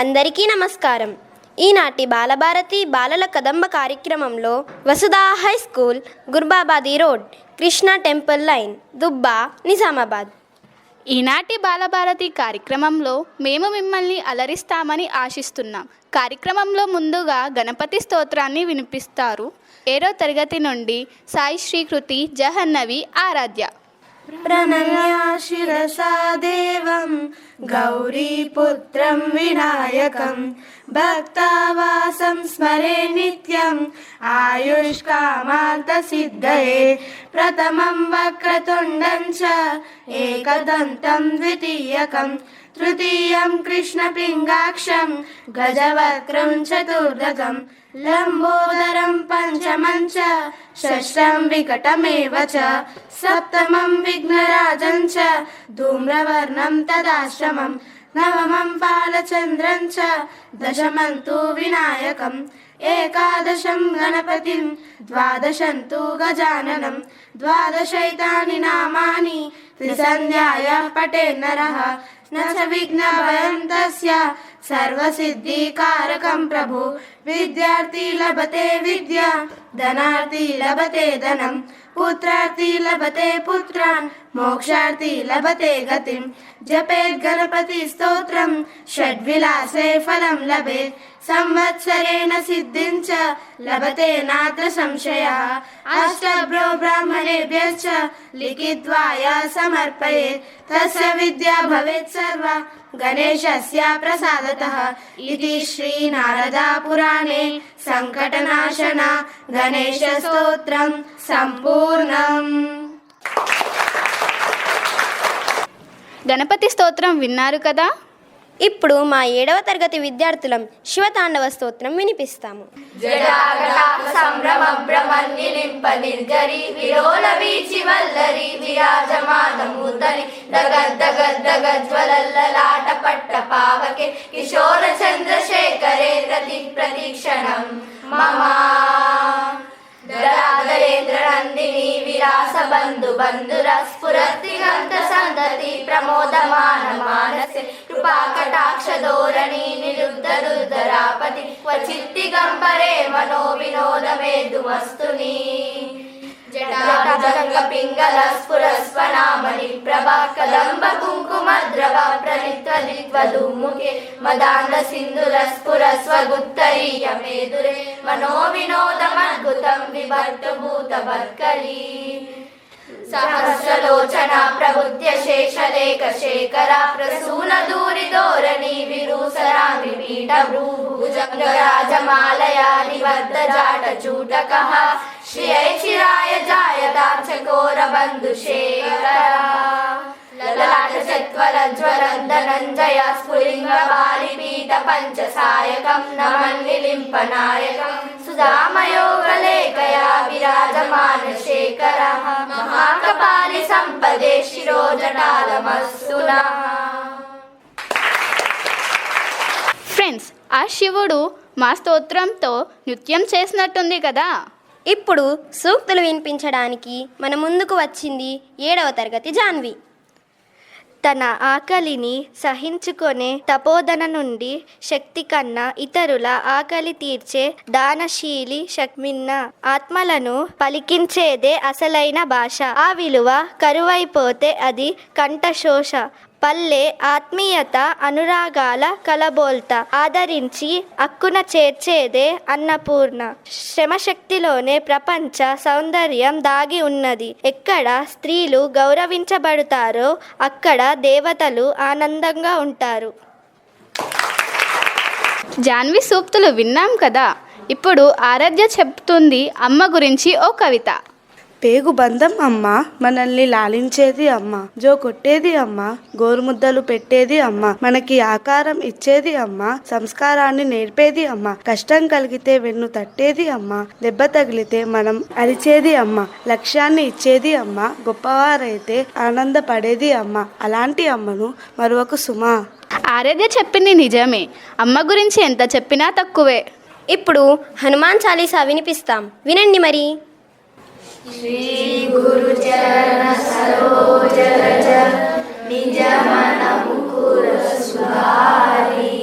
అందరికీ నమస్కారం. ఈనాటి బాలభారతి బాలల కదంబ కార్యక్రమంలో Vasudha high school, Gurbabadi road, Krishna temple line, Dubba, Nizamabad. ఈనాటి బాలభారతి కార్యక్రమంలో మేము మిమ్మల్ని అలరిస్తామని ఆశిస్తున్నాం. కార్యక్రమంలో ముందుగా గణపతి స్తోత్రాన్ని వినిపిస్తారు. 7వ తరగతి నుండి సాయి శ్రీకృతి, జహన్నవి, ఆరాధ్య. ప్రణమ్య శిరసా దేవం గౌరీపుత్రం వినాయకం భక్తావాసం స్మరే నిత్యం ఆయుష్కామాంత సిద్ధయే. ప్రథమం వక్రతుండం చ ఏకదంతం ద్వితీయకం తృతీయం కృష్ణపింగాక్షం గజవక్రం చతుర్దకం లంబోదరం పంచమం చ షష్ఠం వికటమేవ చ సప్తమం విఘ్నరాజం చ ధూమ్రవర్ణం తదాశ్రమం నవమం బాలచంద్రం చ దశమం తు వినాయకం ఏకాదశం గణపతిం ద్వాదశం తు గజాననం ద్వాదశైతాని నామాని త్రిసంధ్యాయ పఠేన్నరః న చ విఘ్నభయం తస్య సర్వసిద్ధికారకం ప్రభు. విద్యార్థి లభతే విద్యా ధనార్థి లభతే ధనం పుత్రార్థి లభతే పుత్రాన్ మోక్షార్థి లభతే గతిం. జపేత్ గణపతి స్తోత్రం షడ్విలాసే ఫలం లభేత్ సంవత్సరేణ సిద్ధిం చ లభతే నాత్ర సంశయః. అష్టభ్రో బ్రాహ్మణేభ్యశ్చ లిఖిత్వాయ సమర్పయేత్ తస్య విద్యా భవేత్ సర్వా గణేశస్య ప్రసాదతః. ఇతి శ్రీ నారదా పురాణే సంకటనాశన గణేశ స్తోత్రం సంపూర్ణం. గణపతి స్తోత్రం విన్నారు కదా. ఇప్పుడు మా 7వ తరగతి విద్యార్థులం శివతాండవ స్తోత్రం వినిపిస్తాము. జటాకటాక్ష సంభ్రమ భ్రమన్నిలింప నిర్జరి విలోల వీచి వల్లరి విరాజమానమూర్ధని దగద్దగద్దగజ్వలల్లలాట పట్ట పావకే కిశోర చంద్రశేఖరే రతి ప్రతిక్షణం మమ. దరాదరేంద్ర నందిని విలాస బంధు బంధుర స్ఫురతిగంత సంతతి ప్రమోదమాన మానసే కృపా కటాక్ష ధోరణి నిరుద్ధ రుద్రాపతి క్వచిత్తి గంపరే మనో వినోదమేదు వస్తుని. జటాజంగ పింగళ స్ఫురస్వనామణి ప్రభా కదంబ కుంకుమ ద్రవ ప్రణిత్వదిత్వధూముఖే మదాంద సింధుర స్ఫురస్వగుత్తరీయ మేదురే మనో వినోదమద్భుతం విభక్తభూత వత్కలి. సహస్రలోచన ప్రబుద్ధ్య శేషలేఖ శేఖర ప్రసూన దూరి ధోరణి విరూసరామి పీఠ భూభుజంగరాజమాలయా నిబద్ధ జాట చూటకః శ్రియై చిరాయ జాయతాం చకోర బంధుశేఖర. లలాట చత్వర జ్వరం ధనంజయ స్ఫులింగ బాలిపీఠ పంచసాయకం నమన్నిలింపనాయకం సుధామయోగలేఖయా విరాజమాన శేఖర మహాకపాలి సంపదే శిరోజటాలమస్తునా. ఫ్రెండ్స్, ఆ శివుడు మా స్తోత్రంతో నృత్యం చేసినట్టుంది కదా. ఇప్పుడు సూక్తులు వినిపించడానికి మన ముందుకు వచ్చింది 7వ తరగతి జాన్వి. తన ఆకలిని సహించుకొనే తపోధన నుండి శక్తి కన్నా ఇతరుల ఆకలి తీర్చే దానశీలి శక్మిన్న ఆత్మలను పలికించేదే అసలైన భాష. ఆ విలువ కరువైపోతే అది కంఠశోష. పల్లె ఆత్మీయత అనురాగాల కలబోల్త ఆదరించి అక్కున చేర్చేదే అన్నపూర్ణ. శ్రమశక్తిలోనే ప్రపంచ సౌందర్యం దాగి ఉన్నది. ఎక్కడ స్త్రీలు గౌరవించబడతారో అక్కడ దేవతలు ఆనందంగా ఉంటారు. జాన్వి సూక్తులు విన్నాం కదా. ఇప్పుడు ఆరాధ్య చెప్తుంది అమ్మ గురించి ఓ కవిత. పేగు బంధం అమ్మ, మనల్ని లాలించేది అమ్మ, జో కొట్టేది అమ్మ, గోరుముద్దలు పెట్టేది అమ్మ, మనకి ఆకారం ఇచ్చేది అమ్మ, సంస్కారాన్ని నేర్పేది అమ్మ, కష్టం కలిగితే వెన్ను తట్టేది అమ్మ, దెబ్బ తగిలితే మనం అరిచేది అమ్మ, లక్ష్యాన్ని ఇచ్చేది అమ్మ, గొప్పవారైతే ఆనందపడేది అమ్మ. అలాంటి అమ్మను మరొక సుమా. ఆరాధ్య చెప్పింది నిజమే. అమ్మ గురించి ఎంత చెప్పినా తక్కువే. ఇప్పుడు హనుమాన్ చాలీసా వినిపిస్తాం, వినండి మరి. శ్రీ గురు చరణ సరోజ రజ నిజ మన ముకుర సుధారి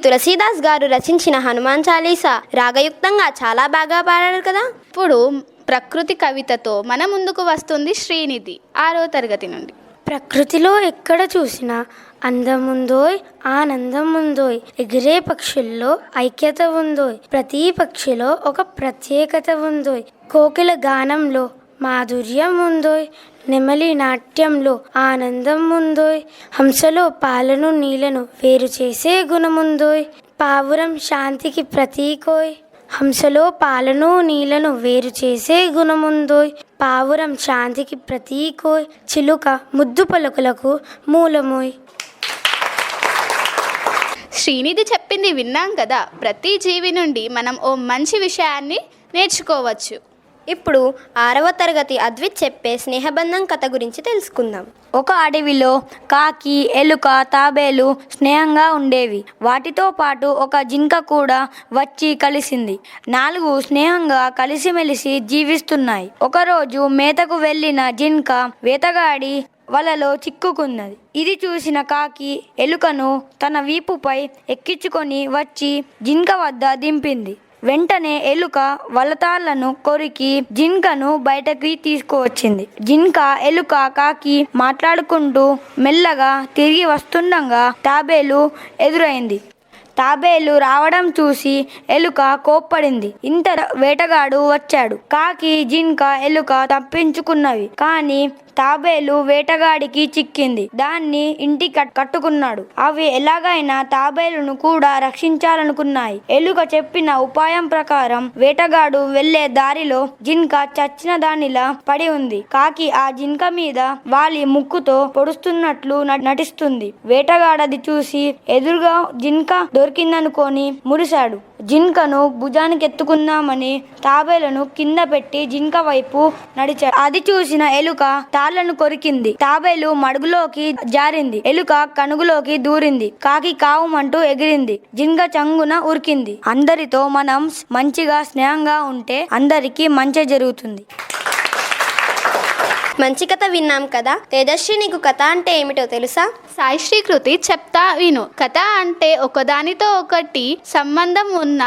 తులసీదాస్ గారు రచించిన హనుమాన్ చాలీసా రాగయుక్తంగా చాలా బాగా పాడారు కదా. ఇప్పుడు ప్రకృతి కవితతో మన ముందుకు వస్తుంది శ్రీనిధి 6వ తరగతి నుండి. ప్రకృతిలో ఎక్కడ చూసినా అందం ఉందోయ్, ఆనందం ఉందోయ్, ఎగిరే పక్షుల్లో ఐక్యత ఉందోయ్, ప్రతి పక్షిలో ఒక ప్రత్యేకత ఉందోయ్, కోకిల గానంలో మాధుర్యం ఉందోయ్, నెమలి నాట్యంలో ఆనందం ఉందోయ్, హంసలో పాలను నీళ్లను వేరు చేసే గుణముందోయ్, పావురం శాంతికి ప్రతీకోయ్, హంసలో పాలను నీళ్లను వేరు చేసే గుణముందోయ్, పావురం శాంతికి ప్రతీకోయ్, చిలుక ముద్దు పలుకులకు మూలమోయ్. శ్రీనిధి చెప్పింది విన్నాం కదా. ప్రతి జీవి నుండి మనం ఓ మంచి విషయాన్ని నేర్చుకోవచ్చు. ఇప్పుడు 6వ తరగతి అద్విత్ చెప్పే స్నేహబంధం కథ గురించి తెలుసుకుందాం. ఒక అడవిలో కాకి, ఎలుక, తాబేలు స్నేహంగా ఉండేవి. వాటితో పాటు ఒక జింక కూడా వచ్చి కలిసింది. 4 స్నేహంగా కలిసిమెలిసి జీవిస్తున్నాయి. ఒకరోజు మేతకు వెళ్ళిన జింక వేటగాడి వలలో చిక్కుకున్నది. ఇది చూసిన కాకి ఎలుకను తన వీపుపై ఎక్కించుకొని వచ్చి జింక వద్ద దింపింది. వెంటనే ఎలుక వలతాళ్లను కొరికి జింకను బయటకి తీసుకువచ్చింది. జింక, ఎలుక, కాకి మాట్లాడుకుంటూ మెల్లగా తిరిగి వస్తుండగా తాబేలు ఎదురైంది. తాబేలు రావడం చూసి ఎలుక కోప్పడింది. ఇంత వేటగాడు వచ్చాడు. కాకి, జింక, ఎలుక తప్పించుకున్నవి. కానీ తాబేలు వేటగాడికి చిక్కింది. దాన్ని ఇంటికి కట్టుకున్నాడు. అవి ఎలాగైనా తాబేలును కూడా రక్షించాలనుకున్నాయి. ఎలుక చెప్పిన ఉపాయం ప్రకారం వేటగాడు వెళ్లే దారిలో జింక చచ్చిన దానిలా పడి ఉంది. కాకి ఆ జింక మీద వాలి ముక్కుతో పొడుస్తున్నట్లు నటిస్తుంది. వేటగాడది చూసి ఎదురుగా జింక దొరికిందనుకొని మురిశాడు. జింకను భుజానికి ఎత్తుకుందామని తాబేలను కింద పెట్టి జింక వైపు నడిచాడు. అది చూసిన ఎలుక తాళ్లను కొరికింది. తాబేలు మడుగులోకి జారింది. ఎలుక కనుగులోకి దూరింది. కాకి కావుమంటూ ఎగిరింది. జింక చంగున ఉరికింది. అందరితో మనం మంచిగా స్నేహంగా ఉంటే అందరికీ మంచి జరుగుతుంది. మంచి కథ విన్నాం కదా. తేజస్వి, నీకు కథ అంటే ఏమిటో తెలుసా? సాయిశ్రీ కృతి చెప్తా విను. కథ అంటే ఒకదానితో ఒకటి సంబంధం ఉన్న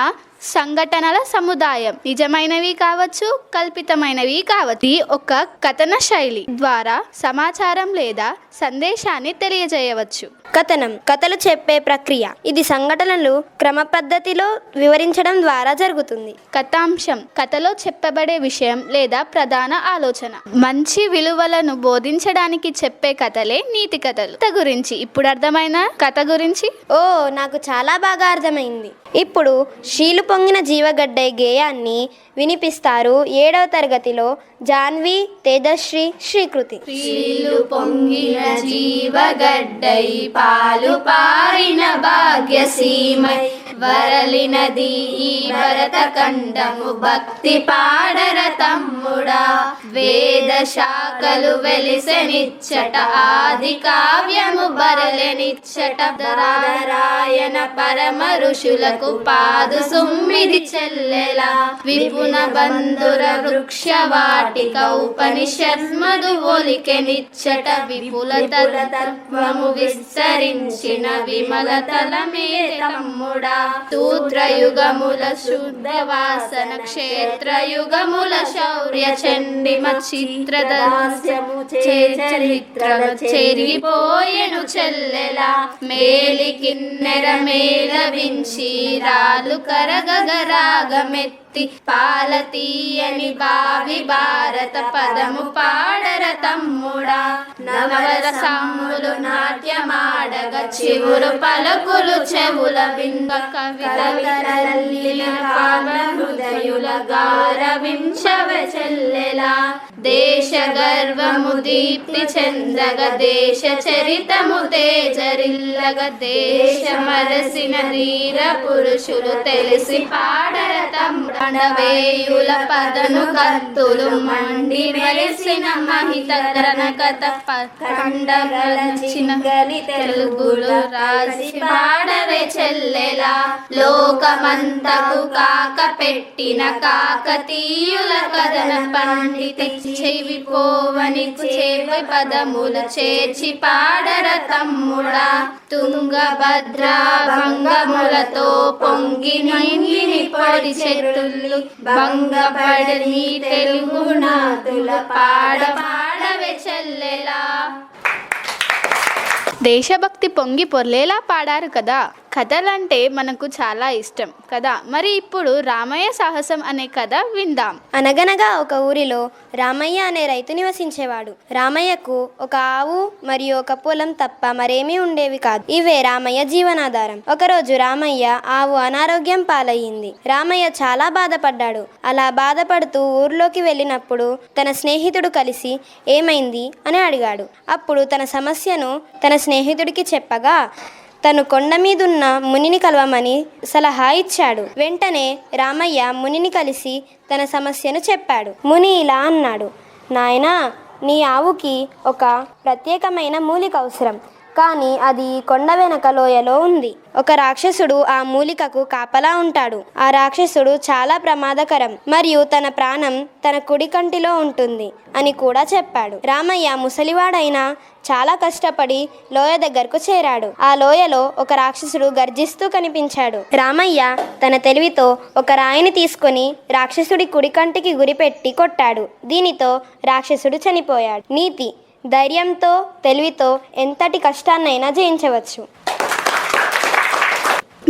సంఘటనల సముదాయం. నిజమైనవి కావచ్చు, కల్పితమైనవి కావచ్చు. ఇది ఒక కథన శైలి ద్వారా సమాచారం లేదా సందేశాన్ని తెలియజేయవచ్చు. కథనం, కథలు చెప్పే ప్రక్రియ. ఇది సంఘటనలు క్రమ పద్ధతిలో వివరించడం ద్వారా జరుగుతుంది. కథాంశం, కథలో చెప్పబడే విషయం లేదా ప్రధాన ఆలోచన. మంచి విలువలను బోధించడానికి చెప్పే కథలే నీతి కథలు. కథ గురించి ఇప్పుడు అర్థమైన కథ గురించి? ఓ, నాకు చాలా బాగా అర్థమైంది. ఇప్పుడు శ్రీలు పొంగిన జీవగడ్డై గేయాన్ని వినిపిస్తారు 7వ తరగతిలో జాన్వి, తేజశ్రీ, శ్రీకృతి. శ్రీలు పొంగిన జీవగడ్డై పాలు పారిన భాగ్యసీమై వరలినది ఈ భరత ఖండము భక్తి పాడర తమ్ముడా. వేద శాఖలు వెలిసెనిచ్చట ఆది కావ్యము బరలెనిచ్చట. రాయన పరమ ఋషులకు పాదు సుమ్మిది చెల్లెలా. విపున బంధుర వృక్ష వాటిక ఉపనిషన్మదు ఒలికెనిచ్చట. విపుల తత్వము విస్తరించిన విమల తలమే తమ్ముడా. శూద్రయుగముల శుద్ధ వాసన క్షేత్రయుగముల శౌర్య చండిమ చిత్రదాస్యము చరిత్రలు చెరిగిపోయెను చెల్లెలా. మేలి కిన్నెర మేలవించి రాలు కరగగరాగమెత్తి పాల తీయని బావి భారత పదము పాడర తమ్ముడా. నవరసములు నాట్యమాడగ చివురు పలుకులు చెవుల బింబ కవిత విరలిన కామ హృదయుల గారవించవ చెల్లెలా. దేశ గర్వము దీప్తి చెందగ దేశ చరితము తేజరిల్లగ. దేశ మరసిన ధీర పురుషులు తెలిసి పాడర తమ్ముడా. వేయుల పదను కత్తులు మండి మెరిసిన మహిత కథ ఖండగలచిన తెలుగులు రాసి పాడవే చెల్లెలా. లోకమంతకు కాక పెట్టిన పుట్టిన కాకతీయుల కథన పండితి చెవిపోవని చేవి పదములు చేర్చి పాడర తమ్ముడా తుంగభద్ర భంగములతో పొంగి నింగిని పొడి చెట్టులు భంగపడని తెలుగు నాదుల పాడవే చెల్లెలా. దేశభక్తి పొంగి పొర్లేలా పాడారు కదా. కథలంటే మనకు చాలా ఇష్టం కదా. మరి ఇప్పుడు రామయ్య సాహసం అనే కథ విందాం. అనగనగా ఒక ఊరిలో రామయ్య అనే రైతు నివసించేవాడు. రామయ్యకు ఒక ఆవు మరియు ఒక పొలం తప్ప మరేమీ ఉండేవి కాదు. ఇవే రామయ్య జీవనాధారం. ఒకరోజు రామయ్య ఆవు అనారోగ్యం పాలయ్యింది. రామయ్య చాలా బాధపడ్డాడు. అలా బాధపడుతూ ఊర్లోకి వెళ్ళినప్పుడు తన స్నేహితుడు కలిసి ఏమైంది అని అడిగాడు. అప్పుడు తన సమస్యను తన స్నేహితుడికి చెప్పగా తను కొండ మీదున్న మునిని కలవమని సలహా ఇచ్చాడు. వెంటనే రామయ్య మునిని కలిసి తన సమస్యను చెప్పాడు. ముని ఇలా అన్నాడు, నాయనా, నీ ఆవుకి ఒక ప్రత్యేకమైన మూలిక అవసరం, కానీ అది కొండ వెనక లోయలో ఉంది. ఒక రాక్షసుడు ఆ మూలికకు కాపలా ఉంటాడు. ఆ రాక్షసుడు చాలా ప్రమాదకరం మరియు తన ప్రాణం తన కుడి కంటిలో ఉంటుంది అని కూడా చెప్పాడు. రామయ్య ముసలివాడైనా చాలా కష్టపడి లోయ దగ్గరకు చేరాడు. ఆ లోయలో ఒక రాక్షసుడు గర్జిస్తూ కనిపించాడు. రామయ్య తన తెలివితో ఒక రాయిని తీసుకొని రాక్షసుడి కుడి కంటికి గురిపెట్టి కొట్టాడు. దీనితో రాక్షసుడు చనిపోయాడు. నీతి: ధైర్యంతో, తెలివితో ఎంతటి కష్టాన్నైనా జయించవచ్చు.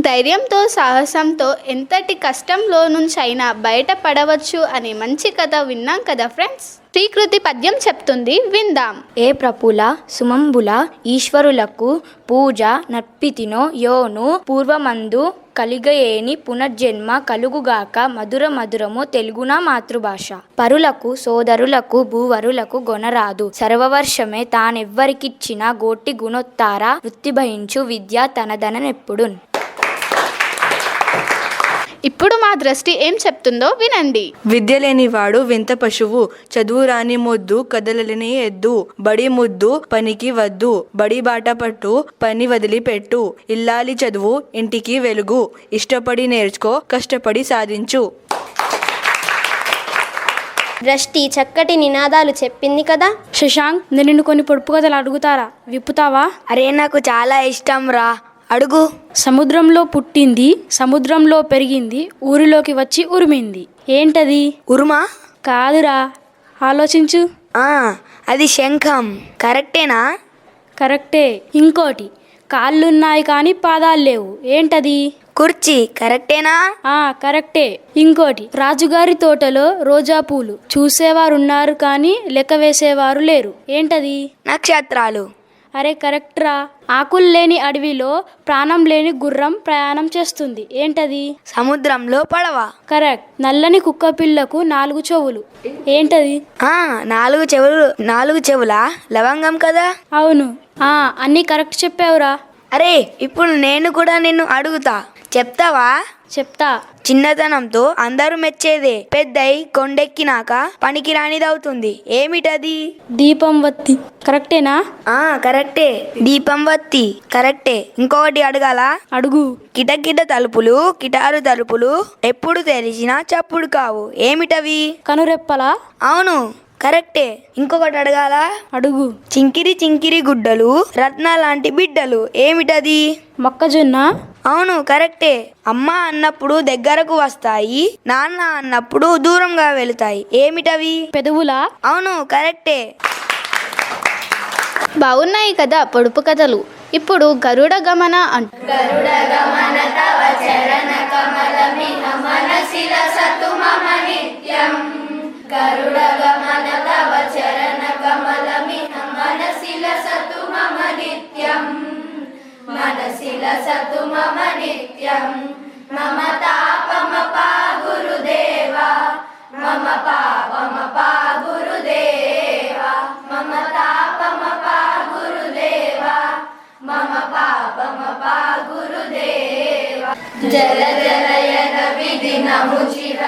ధైర్యంతో, సాహసంతో ఎంతటి కష్టంలో నుంచైనా బయటపడవచ్చు అనే మంచి కథ విన్నాం కదా ఫ్రెండ్స్. శ్రీకృతి పద్యం చెప్తుంది, విందాం. ఏ ప్రపుల సుమంబుల ఈశ్వరులకు పూజ నర్పితినో యోను పూర్వమందు కలిగయేని పునర్జన్మ కలుగుగాక మధుర మధురము తెలుగున మాతృభాష. పరులకు సోదరులకు భూవరులకు గొనరాదు సర్వవర్షమే తానెవ్వరికిచ్చిన గోటి గుణొత్తార వృత్తి భయించు విద్య తనదననెప్పుడు. ఇప్పుడు మా దృష్టి ఏం చెప్తుందో వినండి. విద్య లేనివాడు వింత పశువు, చదువు రాని మొద్దు కదలలేని ఎద్దు, బడి ముద్దు పనికి వద్దు, బడి బాట పట్టు పని వదిలిపెట్టు, ఇల్లాలి చదువు ఇంటికి వెలుగు, ఇష్టపడి నేర్చుకో కష్టపడి సాధించు. దృష్టి చక్కటి నినాదాలు చెప్పింది కదా. శశాంక్, నేను నిన్ను కొన్ని పొడుపు కథలు అడుగుతారా, విప్పుతావా? అరే, నాకు చాలా ఇష్టం రా, అడుగు. సముద్రంలో పుట్టింది, సముద్రంలో పెరిగింది, ఊరిలోకి వచ్చి ఉరిమింది. ఏంటది? ఉరుమా? కాదురా, ఆలోచించు. అది శంఖం. కరెక్టేనా? కరెక్టే. ఇంకోటి, కాళ్ళున్నాయి కానీ పాదాలు లేవు. ఏంటది? కుర్చీ. కరెక్టేనా? కరెక్టే. ఇంకోటి, రాజుగారి తోటలో రోజా పూలు, చూసేవారున్నారు కానీ లెక్క వేసేవారు లేరు. ఏంటది? నక్షత్రాలు. అరే కరెక్ట్రా. ఆకులు లేని అడవిలో ప్రాణం లేని గుర్రం ప్రయాణం చేస్తుంది. ఏంటది? సముద్రంలో పడవ. కరెక్ట్. నల్లని కుక్క పిల్లకు 4 చెవులు. ఏంటది? 4 చెవులా? లవంగం కదా. అవును. అన్నీ కరెక్ట్ చెప్పావురా. అరే, ఇప్పుడు నేను కూడా నిన్ను అడుగుతా, చెప్తావా? చెప్తా. చిన్నతనంతో అందరూ మెచ్చేదే పెద్దై కొండెక్కినాక పనికి రానిదవుతుంది. ఏమిటది? దీపం వత్తి. కరెక్టేనా? కరెక్టే. దీపం వత్తి. కరెక్టే. ఇంకొకటి అడగాల? అడుగు. కిటకిట తలుపులు, కిటారు తలుపులు ఎప్పుడు తెరిచినా చప్పుడు కావు. ఏమిటవి? కనురెప్పలా? అవును, కరెక్టే. ఇంకొకటి అడగాల? అడుగు. చింకిరి చింకిరి గుడ్డలు, రత్న లాంటి బిడ్డలు. ఏమిటది? మొక్కజొన్న. అవును, కరెక్టే. అమ్మ అన్నప్పుడు దగ్గరకు వస్తాయి, నాన్న అన్నప్పుడు దూరంగా వెళుతాయి. ఏమిటవి? పెదవులా? అవును, కరెక్టే. బాగున్నాయి కదా పొడుపు కథలు. ఇప్పుడు గరుడ గమన మనసిల సతు మమ నిత్యం మమ తాపమపా గురుదేవా మమ పాపమపా గురుదేవా మమ తాపమపా గురుదేవా మమ పాపమపా గురుదేవా జల జలయన విధినము చిర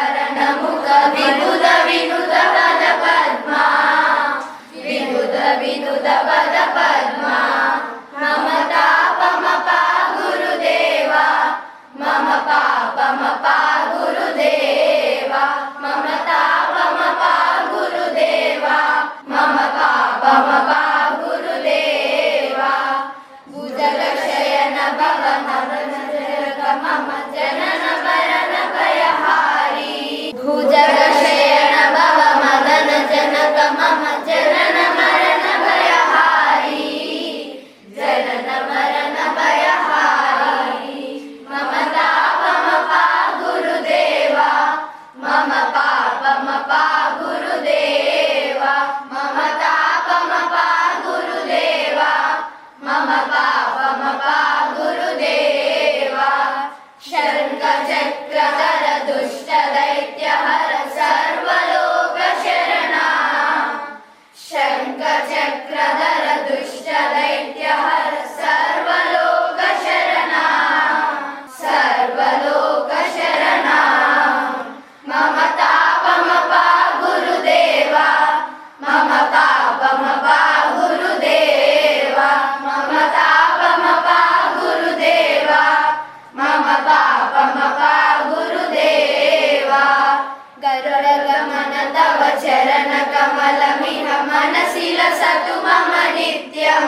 గరుడగమన తవ చరణ కమలమిహ మనసి లసతు మమ నిత్యం.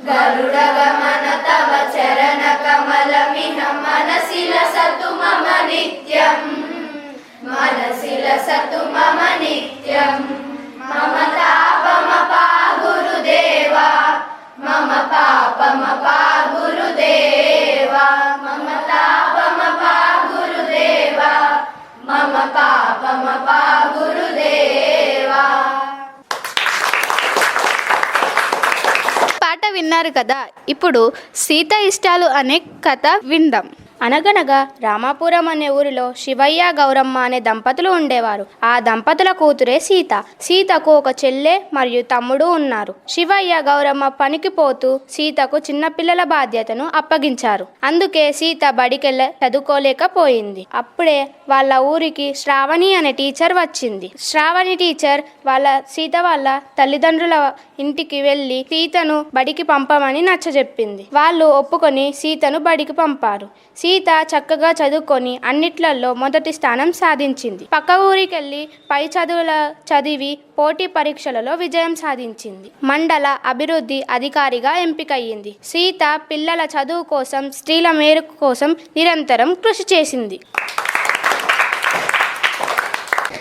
గరుడగమన తవ చరణ కమలమిహ మనసి లసతు మమ నిత్యం. మనసి లసతు మమ నిత్యం. మమ తాపమపా గురుదేవా, మమ పాపమపా గురుదేవా, మమ తాపమపా గురుదేవా, మమ పాపమపా గురుదేవా. పాట విన్నారు కదా, ఇప్పుడు సీత ఇష్టాలు అనే కథ విందాం. అనగనగా రామాపురం అనే ఊరిలో శివయ్య గౌరమ్మ అనే దంపతులు ఉండేవారు. ఆ దంపతుల కూతురే సీత. సీతకు ఒక చెల్లె మరియు తమ్ముడు ఉన్నారు. శివయ్య గౌరమ్మ పనికి పోతూ సీతకు చిన్నపిల్లల బాధ్యతను అప్పగించారు. అందుకే సీత బడికెళ్ళ చదువుకోలేకపోయింది. అప్పుడే వాళ్ళ ఊరికి శ్రావణి అనే టీచర్ వచ్చింది. శ్రావణి టీచర్ సీత వాళ్ళ తల్లిదండ్రుల ఇంటికి వెళ్ళి సీతను బడికి పంపమని నచ్చజెప్పింది. వాళ్ళు ఒప్పుకొని సీతను బడికి పంపారు. సీత చక్కగా చదువుకొని అన్నిట్లలో మొదటి స్థానం సాధించింది. పక్క ఊరికెళ్ళి పై చదివి పోటీ పరీక్షలలో విజయం సాధించింది. మండల అభివృద్ధి అధికారిగా ఎంపికయ్యింది. సీత పిల్లల చదువు కోసం, స్త్రీల మేరకు కోసం నిరంతరం కృషి చేసింది.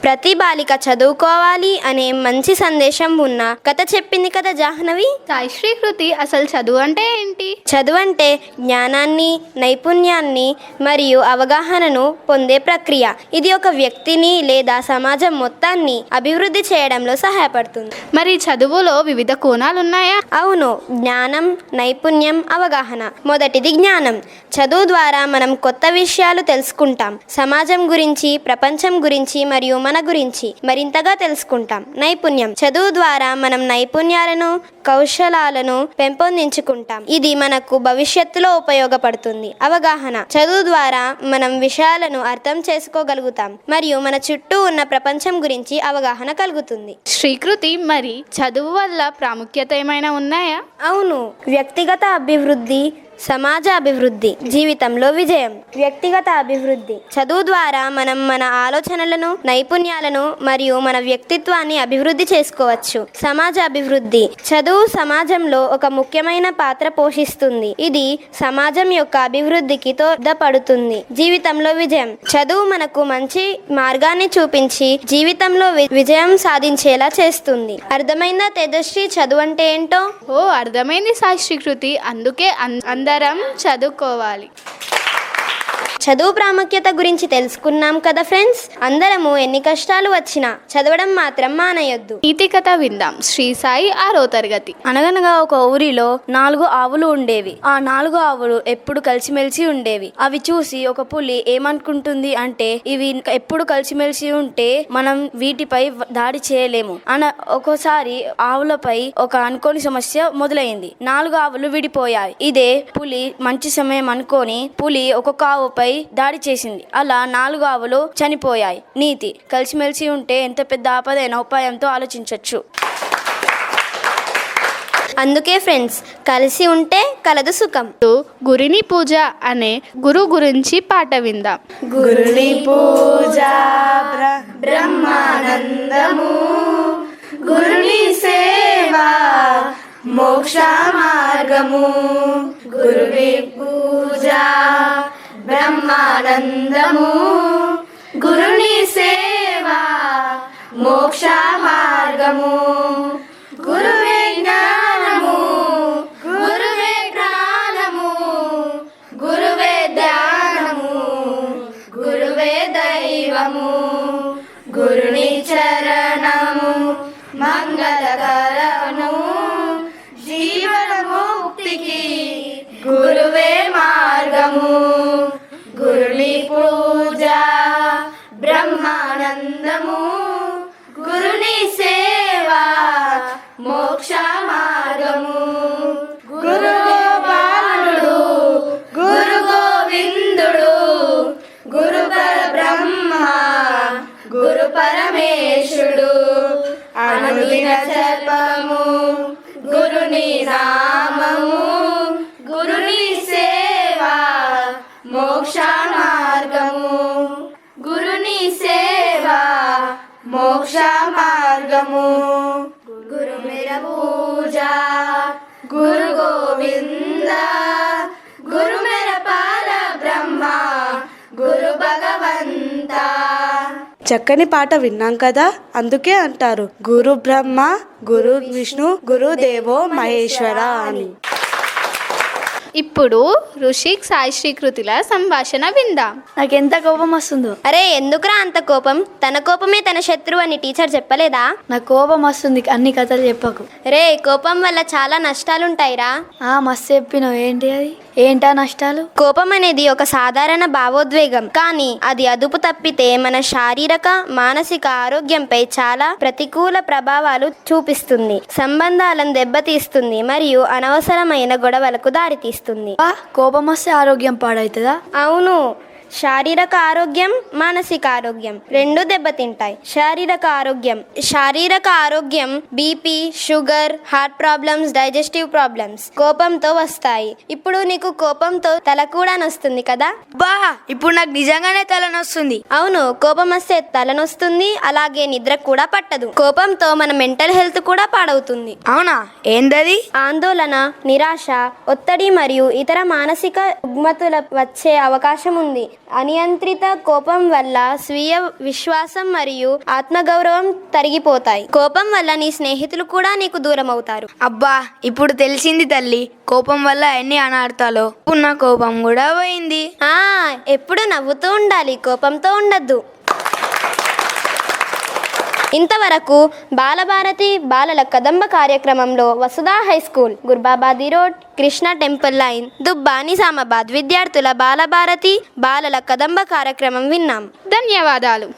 ప్రతి బాలిక చదువుకోవాలి అనే మంచి సందేశం ఉన్న కథ చెప్పింది కదా జాహ్నవి. సాయిశ్రీ కృతి, అసలు చదువు అంటే ఏంటి? చదువు అంటే జ్ఞానాన్ని, నైపుణ్యాన్ని మరియు అవగాహనను పొందే ప్రక్రియ. ఇది ఒక వ్యక్తిని లేదా సమాజం మొత్తాన్ని అభివృద్ధి చేయడంలో సహాయపడుతుంది. మరి చదువులో వివిధ కోణాలు ఉన్నాయా? అవును, జ్ఞానం, నైపుణ్యం, అవగాహన. మొదటిది జ్ఞానం. చదువు ద్వారా మనం కొత్త విషయాలు తెలుసుకుంటాం. సమాజం గురించి, ప్రపంచం గురించి మరియు మన గురించి మరింతగా తెలుసుకుంటాం. నైపుణ్యం. చదువు ద్వారా మనం నైపుణ్యాలను, కౌశలాలను పెంపొందించుకుంటాం. ఇది మనకు భవిష్యత్తులో ఉపయోగపడుతుంది. అవగాహన. చదువు ద్వారా మనం విషయాలను అర్థం చేసుకోగలుగుతాం మరియు మన చుట్టూ ఉన్న ప్రపంచం గురించి అవగాహన కలుగుతుంది. శ్రీకృతి, మరి చదువు వల్ల ప్రాముఖ్యత ఏమైనా ఉన్నాయా? అవును, వ్యక్తిగత అభివృద్ధి, సమాజ అభివృద్ధి, జీవితంలో విజయం. వ్యక్తిగత అభివృద్ధి. చదువు ద్వారా మనం మన ఆలోచనలను, నైపుణ్యాలను మరియు మన వ్యక్తిత్వాన్ని అభివృద్ధి చేసుకోవచ్చు. సమాజ అభివృద్ధి. చదువు సమాజంలో ఒక ముఖ్యమైన పాత్ర పోషిస్తుంది. ఇది సమాజం యొక్క అభివృద్ధికి తోడ్పడుతుంది. జీవితంలో విజయం. చదువు మనకు మంచి మార్గాన్ని చూపించి జీవితంలో విజయం సాధించేలా చేస్తుంది. అర్థమైందా తేజశ్రీ చదువు అంటే ఏంటో? ఓ, అర్థమైంది సాయిశ్రీ కృతి. అందుకే అందరం చదువుకోవాలి. చదువు ప్రాముఖ్యత గురించి తెలుసుకున్నాం కదా ఫ్రెండ్స్. అందరము ఎన్ని కష్టాలు వచ్చినా చదవడం మాత్రం మానేయొద్దు. నీతి కథ విందాం. శ్రీ సాయి 6వ తరగతి. అనగనగా ఒక ఊరిలో 4 ఆవులు ఉండేవి. ఆ 4 ఆవులు ఎప్పుడు కలిసిమెలిసి ఉండేవి. అవి చూసి ఒక పులి ఏమనుకుంటుంది అంటే, ఇవి ఎప్పుడు కలిసిమెలిసి ఉంటే మనం వీటిపై దాడి చేయలేము ఒక్కోసారి ఆవులపై ఒక అనుకోని సమస్య మొదలైంది. 4 ఆవులు విడిపోయాయి. ఇదే పులి మంచి సమయం అనుకొని పులి ఒక్కొక్క ఆవుపై దాడి చేసింది. అలా 4 ఆవులు చనిపోయాయి. నీతి. కలిసిమెలిసి ఉంటే ఎంత పెద్ద ఆపదైన ఉపాయంతో ఆలోచించవచ్చు. అందుకే ఫ్రెండ్స్, కలిసి ఉంటే కలదు సుఖం. గురుని పూజ అనే గురు గురించి పాట విందాం. గురుని పూజ బ్రహ్మానందము, గురుని సేవ మోక్ష మార్గము. గురుని పూజ బ్రహ్మానందము, గురుని సేవ మోక్ష మార్గము. గురువే జ్ఞానము, గురువే జ్ఞానము, గురువే ధ్యానము, గురువే దైవము. గురుని చరణము మంగళకరము, జీవన ముక్తికి గురువే మార్గము. గురుని పూజ బ్రహ్మానందము, గురుని సేవ మోక్ష మార్గము. గురు గోపాలుడు, గురు గోవిందుడు, గురు పరబ్రహ్మ, గురు పరమేశుడు. అనుదిన జపము గురుని నామము, గురుని సేవ మోక్ష మార్గము. గురుని సేవ మోక్ష మార్గము గురు మేర పూజ గురు గోవింద గురు మేర పర బ్రహ్మ గురు భగవంత. చక్కని పాట విన్నాం కదా, అందుకే అంటారు గురు బ్రహ్మ గురు విష్ణు గురుదేవో మహేశ్వర అని. ఇప్పుడు ఋషిక్ సాయి శ్రీకృతుల సంభాషణ విందాం. నాకెంత కోపం వస్తుందో. అరే ఎందుకురా అంత కోపం? తన కోపమే తన శత్రువు అని టీచర్ చెప్పలేదా? నాకు కోపం వస్తుంది, అన్ని కథలు చెప్పకు. రే కోపం వల్ల చాలా నష్టాలుంటాయిరా. మస్తు చెప్పినావు. ఏంటి అది? ఏంటా నష్టాలు? కోపం అనేది ఒక సాధారణ భావోద్వేగం, కానీ అది అదుపు తప్పితే మన శారీరక మానసిక ఆరోగ్యంపై చాలా ప్రతికూల ప్రభావాలు చూపిస్తుంది, సంబంధాలను దెబ్బతీస్తుంది మరియు అనవసరమైన గొడవలకు దారితీస్తుంది. కోపం వస్తే ఆరోగ్యం పాడవుతుందా? అవును, శారీరక ఆరోగ్యం మానసిక ఆరోగ్యం రెండు దెబ్బతింటాయి. శారీరక ఆరోగ్యం BP, sugar, heart problems, digestive problems కోపంతో వస్తాయి. ఇప్పుడు నీకు కోపంతో తల కూడా నొస్తుంది కదా? ఇప్పుడు నాకు నిజంగానే తలనొస్తుంది. అవును, కోపం వస్తే తలనొస్తుంది, అలాగే నిద్ర కూడా పట్టదు. కోపంతో మన మెంటల్ హెల్త్ కూడా పాడవుతుంది. అవునా? ఏందది? ఆందోళన, నిరాశ, ఒత్తిడి మరియు ఇతర మానసిక రుగ్మతులు వచ్చే అవకాశం ఉంది. అనియంత్రిత కోపం వల్ల స్వీయ విశ్వాసం మరియు ఆత్మగౌరవం తరిగిపోతాయి. కోపం వల్ల నీ స్నేహితులు కూడా నీకు దూరం అవుతారు. అబ్బా, ఇప్పుడు తెలిసింది తల్లి, కోపం వల్ల ఎన్ని అనార్థాలు. నా కోపం కూడా పోయింది. ఎప్పుడు నవ్వుతూ ఉండాలి, కోపంతో ఉండద్దు. ఇంతవరకు బాలభారతి బాలల కదంబ కార్యక్రమంలో Vasudha high school, Gurbabadi road, Krishna temple line, Dubba, Nizamabad విద్యార్థుల బాలభారతి బాలల కదంబ కార్యక్రమం విన్నాం. ధన్యవాదాలు.